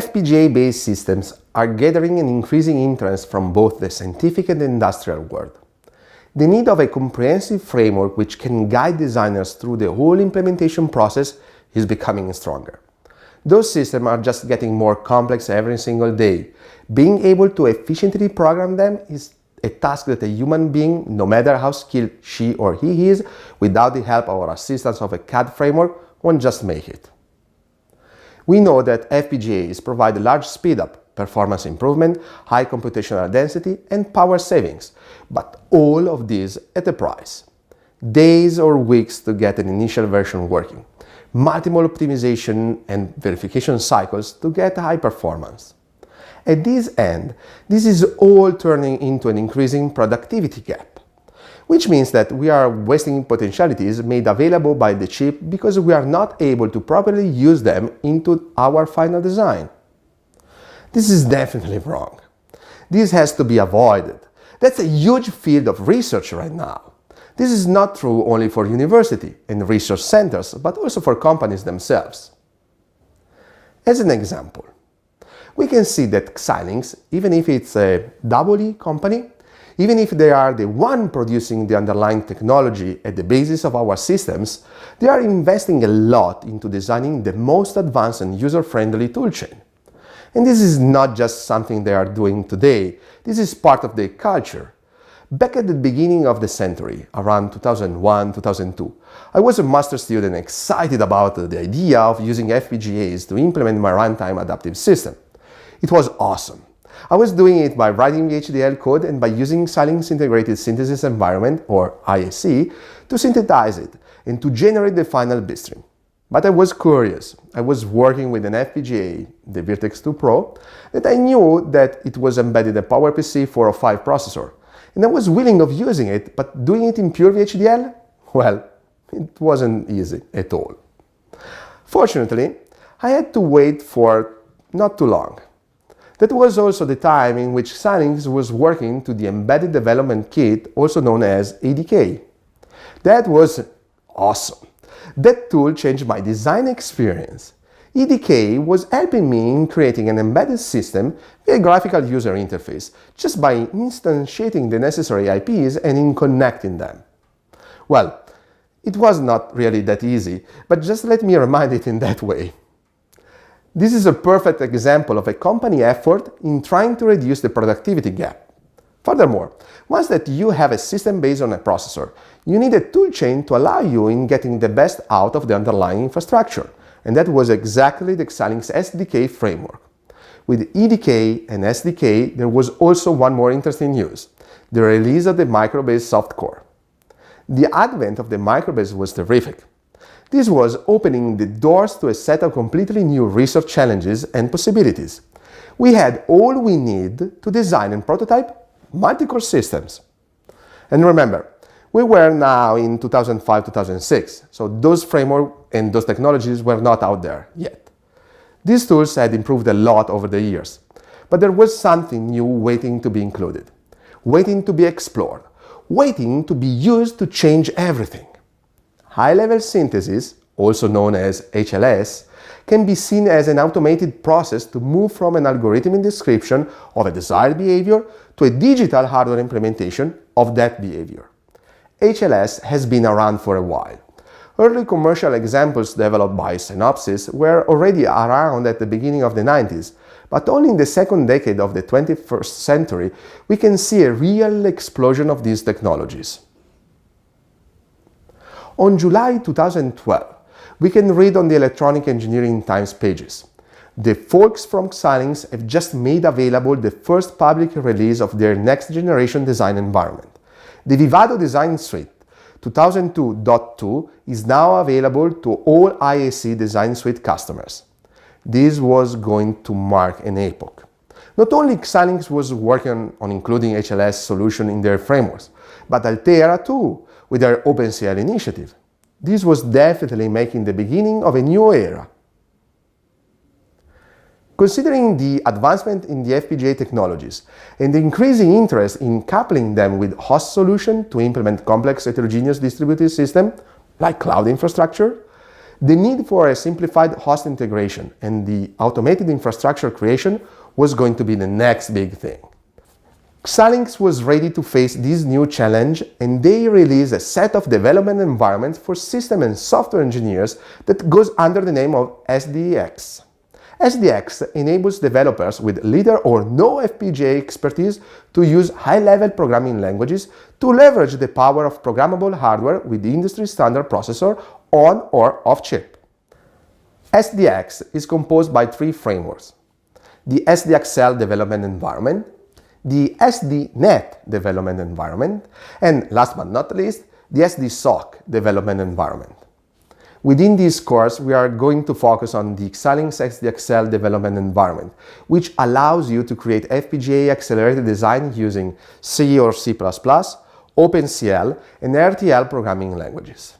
FPGA-based systems are gathering an increasing interest from both the scientific and the industrial world. The need of a comprehensive framework which can guide designers through the whole implementation process is becoming stronger. Those systems are just getting more complex every single day. Being able to efficiently program them is a task that a human being, no matter how skilled she or he is, without the help or assistance of a CAD framework, won't just make it. We know that FPGAs provide a large speed-up, performance improvement, high computational density, and power savings, but all of these at a price. Days or weeks to get an initial version working, multiple optimization and verification cycles to get high performance. At this end, this is all turning into an increasing productivity gap, which means that we are wasting potentialities made available by the chip because we are not able to properly use them into our final design. This is definitely wrong. This has to be avoided. That's a huge field of research right now. This is not true only for university and research centers, but also for companies themselves. As an example, we can see that Xilinx, even if it's a double-E company, even if they are the one producing the underlying technology at the basis of our systems, they are investing a lot into designing the most advanced and user-friendly toolchain. And this is not just something they are doing today, this is part of their culture. Back at the beginning of the century, around 2001-2002, I was a master's student excited about the idea of using FPGAs to implement my runtime adaptive system. It was awesome. I was doing it by writing HDL code and by using Xilinx Integrated Synthesis Environment, or ISE, to synthesize it and to generate the final bitstream. But I was curious. I was working with an FPGA, the Virtex 2 Pro, that I knew that it was embedded a PowerPC 405 processor. And I was willing of using it, but doing it in pure VHDL? Well, it wasn't easy at all. Fortunately, I had to wait for not too long. That was also the time in which Xilinx was working to the Embedded Development Kit, also known as EDK. That was awesome. That tool changed my design experience. EDK was helping me in creating an embedded system with a graphical user interface, just by instantiating the necessary IPs and in connecting them. Well, it was not really that easy, but just let me remind it in that way. This is a perfect example of a company effort in trying to reduce the productivity gap. Furthermore, once that you have a system based on a processor, you need a toolchain to allow you in getting the best out of the underlying infrastructure. And that was exactly the Xilinx SDK framework. With EDK and SDK, there was also one more interesting news: the release of the micro-based softcore. The advent of the micro-based was terrific. This was opening the doors to a set of completely new research challenges and possibilities. We had all we need to design and prototype multi-core systems. And remember, we were now in 2005-2006, so those frameworks and those technologies were not out there yet. These tools had improved a lot over the years, but there was something new waiting to be included, waiting to be explored, waiting to be used to change everything. High-level synthesis, also known as HLS, can be seen as an automated process to move from an algorithmic description of a desired behavior to a digital hardware implementation of that behavior. HLS has been around for a while. Early commercial examples developed by Synopsys were already around at the beginning of the 90s, but only in the second decade of the 21st century we can see a real explosion of these technologies. On July 2012, we can read on the Electronic Engineering Times pages: the folks from Xilinx have just made available the first public release of their next generation design environment. The Vivado Design Suite 2002.2 is now available to all IAC Design Suite customers. This was going to mark an epoch. Not only Xilinx was working on including HLS solution in their frameworks, but Altera too, with their OpenCL initiative. This was definitely making the beginning of a new era. Considering the advancement in the FPGA technologies and the increasing interest in coupling them with host solutions to implement complex heterogeneous distributed systems, like cloud infrastructure, The need for a simplified host integration and the automated infrastructure creation was going to be the next big thing. Xilinx was ready to face this new challenge, and they released a set of development environments for system and software engineers that goes under the name of SDX. SDX enables developers with little or no FPGA expertise to use high-level programming languages to leverage the power of programmable hardware with the industry-standard processor on or off-chip. SDX is composed by three frameworks: the SDXL development environment, the SDNet development environment, and last but not least, the SDSOC development environment. Within this course, we are going to focus on the Xilinx SDXL development environment, which allows you to create FPGA-accelerated design using C or C++, OpenCL, and RTL programming languages.